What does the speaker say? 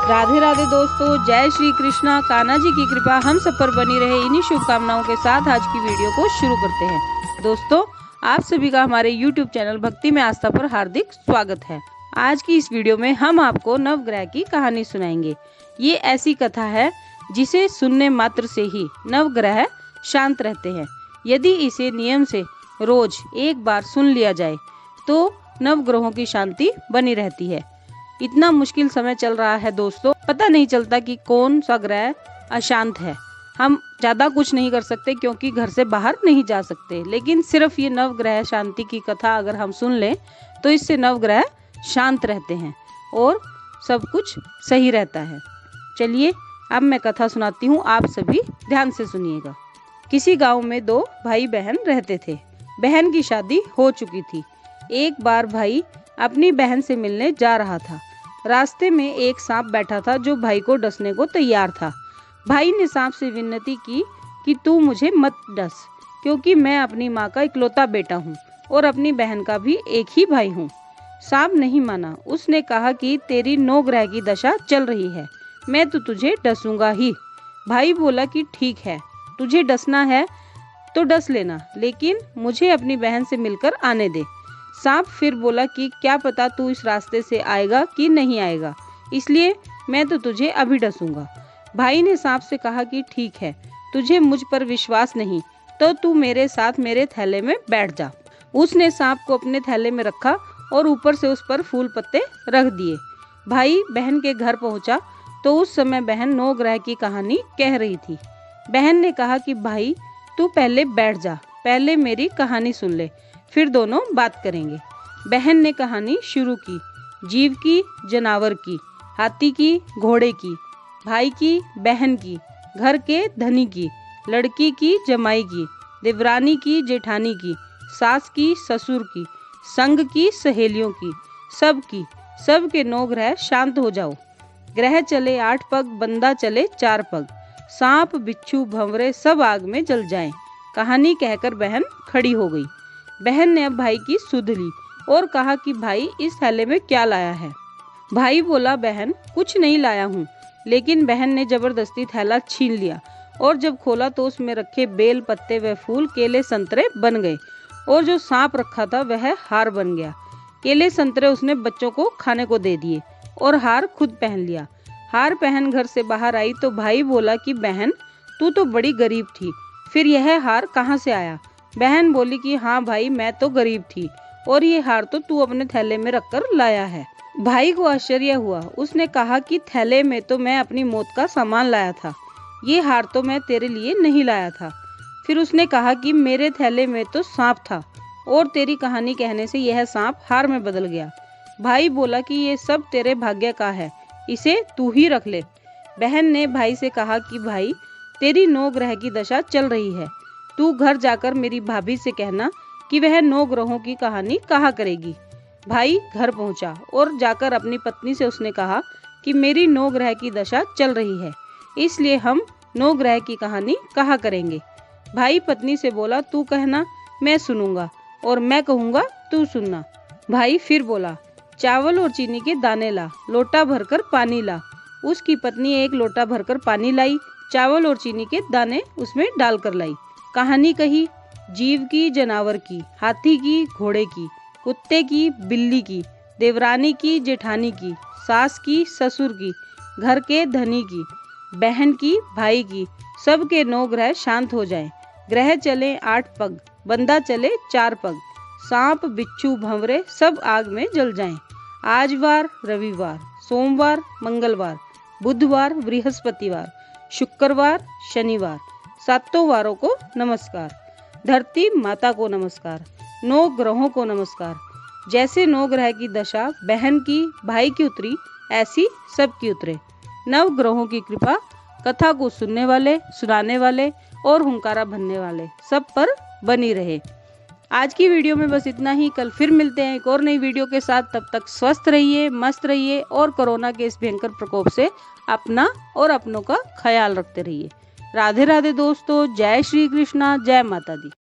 राधे राधे दोस्तों, जय श्री कृष्णा। कान्हा जी की कृपा हम सब पर बनी रहे, इन्हीं शुभकामनाओं के साथ आज की वीडियो को शुरू करते हैं। दोस्तों, आप सभी का हमारे YouTube चैनल भक्ति में आस्था पर हार्दिक स्वागत है। आज की इस वीडियो में हम आपको नवग्रह की कहानी सुनाएंगे। ये ऐसी कथा है जिसे सुनने मात्र से ही नवग्रह शांत रहते हैं। यदि इसे नियम से रोज एक बार सुन लिया जाए तो नवग्रहों की शांति बनी रहती है। इतना मुश्किल समय चल रहा है दोस्तों, पता नहीं चलता कि कौन सा ग्रह अशांत है। हम ज्यादा कुछ नहीं कर सकते क्योंकि घर से बाहर नहीं जा सकते, लेकिन सिर्फ ये नवग्रह शांति की कथा अगर हम सुन लें तो इससे नवग्रह शांत रहते हैं और सब कुछ सही रहता है। चलिए अब मैं कथा सुनाती हूँ, आप सभी ध्यान से सुनिएगा। किसी गांव में दो भाई बहन रहते थे। बहन की शादी हो चुकी थी। एक बार भाई अपनी बहन से मिलने जा रहा था। रास्ते में एक सांप बैठा था जो भाई को डसने को तैयार था। भाई ने सांप से विनती की कि तू मुझे मत डस, क्योंकि मैं अपनी माँ का इकलौता बेटा हूँ और अपनी बहन का भी एक ही भाई हूँ। सांप नहीं माना। उसने कहा कि तेरी 9 ग्रह की दशा चल रही है, मैं तो तुझे डसूंगा ही। भाई बोला कि ठीक है, तुझे डसना है तो डस लेना, लेकिन मुझे अपनी बहन से मिलकर आने दे। सांप फिर बोला कि क्या पता तू इस रास्ते से आएगा कि नहीं आएगा, इसलिए मैं तो तुझे अभी डसूंगा। भाई ने सांप से कहा कि ठीक है, तुझे मुझ पर विश्वास नहीं तो तू मेरे साथ मेरे थैले में बैठ जा। उसने सांप को अपने थैले में रखा और ऊपर से उस पर फूल पत्ते रख दिए। भाई बहन के घर पहुंचा तो उस समय बहन 9 ग्रह की कहानी कह रही थी। बहन ने कहा कि भाई तू पहले बैठ जा, पहले मेरी कहानी सुन ले, फिर दोनों बात करेंगे। बहन ने कहानी शुरू की। जीव की, जानवर की, हाथी की, घोड़े की, भाई की, बहन की, घर के धनी की, लड़की की, जमाई की, देवरानी की, जेठानी की, सास की, ससुर की, संग की, सहेलियों की, सब के 9 ग्रह शांत हो जाओ। ग्रह चले 8 पग, बंदा चले 4 पग, सांप बिच्छू भंवरे सब आग में जल जाएं। कहानी कहकर बहन खड़ी हो गई। बहन ने अब भाई की सुध ली और कहा कि भाई इस थैले में क्या लाया है। भाई बोला बहन कुछ नहीं लाया हूँ, लेकिन बहन ने जबरदस्ती थैला छीन लिया और जब खोला तो उसमें रखे बेल पत्ते व फूल, केले, संतरे बन गए और जो सांप रखा था वह हार बन गया। केले संतरे उसने बच्चों को खाने को दे दिए और हार खुद पहन लिया। हार पहन घर से बाहर आई तो भाई बोला कि बहन तू तो बड़ी गरीब थी, फिर यह हार कहाँ से आया। बहन बोली कि हाँ भाई, मैं तो गरीब थी और ये हार तो तू अपने थैले में रखकर लाया है। भाई को आश्चर्य हुआ। उसने कहा कि थैले में तो मैं अपनी मौत का सामान लाया था, ये हार तो मैं तेरे लिए नहीं लाया था। फिर उसने कहा कि मेरे थैले में तो सांप था और तेरी कहानी कहने से यह सांप हार में बदल गया। भाई बोला कि ये सब तेरे भाग्य का है, इसे तू ही रख ले। बहन ने भाई से कहा कि भाई तेरी 9 ग्रह की दशा चल रही है, तू घर जाकर मेरी भाभी से कहना कि वह 9 ग्रहों की कहानी कहा करेगी। भाई घर पहुंचा और जाकर अपनी पत्नी से उसने कहा कि मेरी 9 ग्रह की दशा चल रही है, इसलिए हम 9 ग्रह की कहानी कहा करेंगे। भाई पत्नी से बोला तू कहना मैं सुनूंगा और मैं कहूँगा तू सुनना। भाई फिर बोला चावल और चीनी के दाने ला, लोटा भरकर पानी ला। उसकी पत्नी 1 लोटा भरकर पानी लाई, चावल और चीनी के दाने उसमें डालकर लाई। कहानी कही। जीव की, जानवर की, हाथी की, घोड़े की, कुत्ते की, बिल्ली की, देवरानी की, जेठानी की, सास की, ससुर की, घर के धनी की, बहन की, भाई की, सब के 9 ग्रह शांत हो जाएं। ग्रह चले 8 पग, बंदा चले 4 पग, सांप बिच्छू भंवरे सब आग में जल जाएं। आज वार, रविवार, सोमवार, मंगलवार, बुधवार, बृहस्पतिवार, शुक्रवार, शनिवार, 7 वारों को नमस्कार। धरती माता को नमस्कार। 9 ग्रहों को नमस्कार। जैसे 9 ग्रह की दशा बहन की, भाई की उतरी, ऐसी सबकी उतरे। 9 ग्रहों की कृपा कथा को सुनने वाले, सुनाने वाले और हुंकारा भरने वाले सब पर बनी रहे। आज की वीडियो में बस इतना ही। कल फिर मिलते हैं एक और नई वीडियो के साथ। तब तक स्वस्थ रहिए, मस्त रहिए और कोरोना के इस भयंकर प्रकोप से अपना और अपनों का ख्याल रखते रहिए। राधे राधे दोस्तों, जय श्री कृष्णा, जय माता दी।